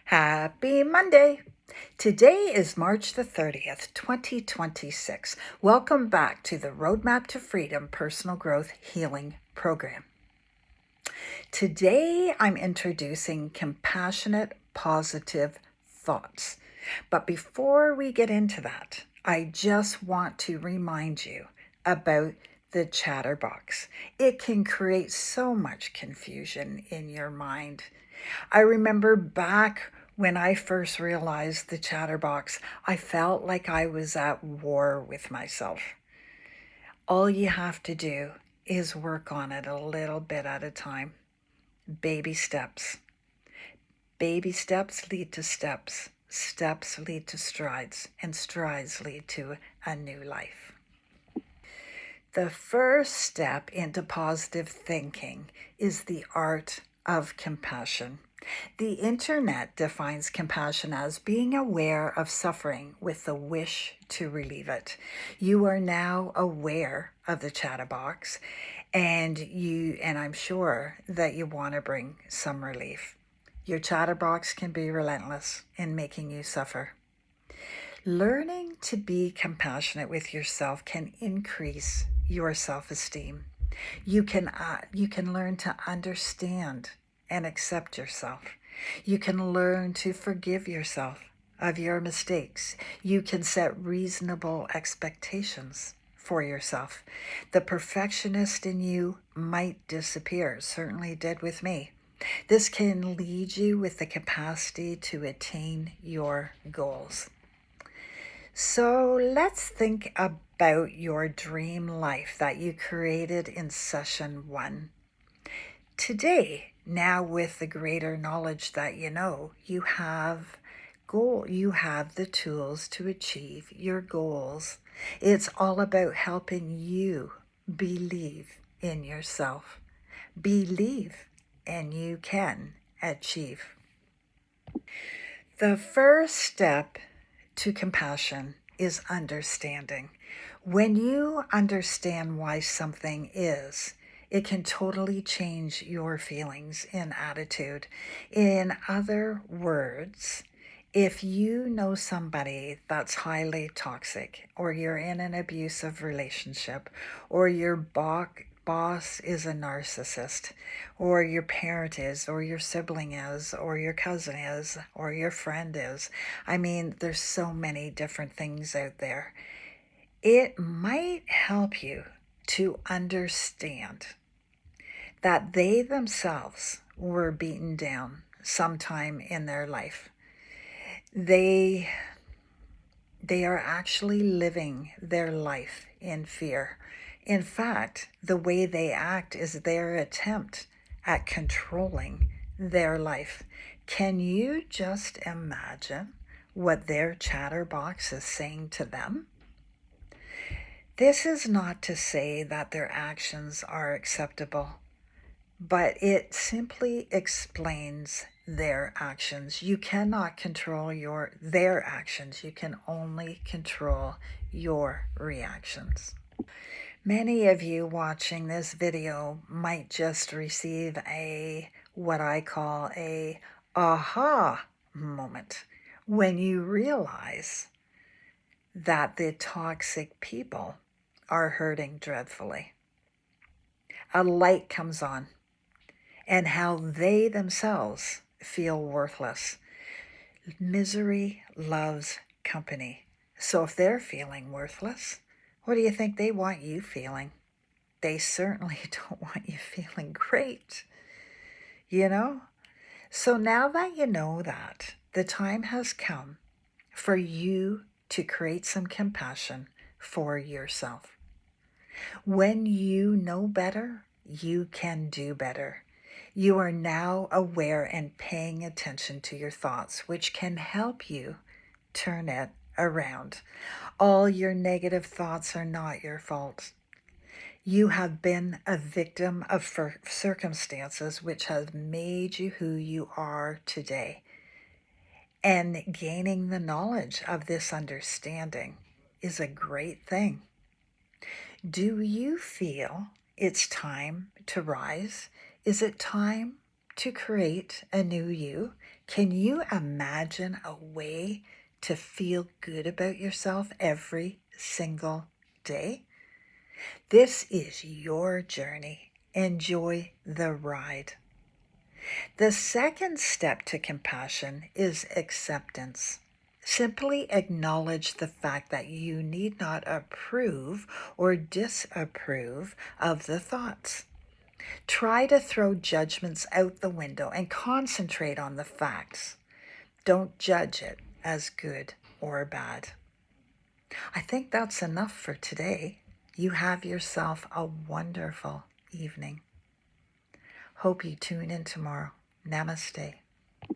Happy Monday! Today is March the 30th, 2026. Welcome back to the Roadmap to Freedom Personal Growth Healing Program. Today I'm introducing compassionate, positive thoughts. But before we get into that, I just want to remind you about the chatterbox. It can create so much confusion in your mind. I remember back when I first realized the chatterbox, I felt like I was at war with myself. All you have to do is work on it a little bit at a time. Baby steps. Baby steps lead to steps. Steps lead to strides, and strides lead to a new life. The first step into positive thinking is the art of compassion. The internet defines compassion as being aware of suffering with the wish to relieve it. You are now aware of the chatterbox, and I'm sure that you want to bring some relief. Your chatterbox can be relentless in making you suffer. Learning to be compassionate with yourself can increase your self-esteem. You can learn to understand and accept yourself. You can learn to forgive yourself of your mistakes. You can set reasonable expectations for yourself. The perfectionist in you might disappear, certainly did with me. This can lead you with the capacity to attain your goals. So let's think about your dream life that you created in session 1. Today, now with the greater knowledge that you know, you have the tools to achieve your goals. It's all about helping you believe in yourself. Believe and you can achieve. The first step to compassion is understanding. When you understand why something is, it can totally change your feelings and attitude. In other words, if you know somebody that's highly toxic, or you're in an abusive relationship, or your boss is a narcissist, or your parent is, or your sibling is, or your cousin is, or your friend is. I mean, there's so many different things out there. It might help you to understand that they themselves were beaten down sometime in their life. They are actually living their life in fear. In fact, the way they act is their attempt at controlling their life. Can you just imagine what their chatterbox is saying to them? This is not to say that their actions are acceptable, but it simply explains their actions. You cannot control their actions. You can only control your reactions. Many of you watching this video might just receive what I call a aha moment when you realize that the toxic people are hurting dreadfully. A light comes on, and how they themselves feel worthless. Misery loves company. So if they're feeling worthless, what do you think they want you feeling? They certainly don't want you feeling great, you know? So now that you know that, the time has come for you to create some compassion for yourself. When you know better, you can do better. You are now aware and paying attention to your thoughts, which can help you turn it around. All your negative thoughts are not your fault. You have been a victim of circumstances which have made you who you are today. And gaining the knowledge of this understanding is a great thing. Do you feel it's time to rise? Is it time to create a new you? Can you imagine a way to feel good about yourself every single day? This is your journey. Enjoy the ride. The second step to compassion is acceptance. Simply acknowledge the fact that you need not approve or disapprove of the thoughts. Try to throw judgments out the window and concentrate on the facts. Don't judge it as good or bad. I think that's enough for today. You have yourself a wonderful evening. Hope you tune in tomorrow. Namaste.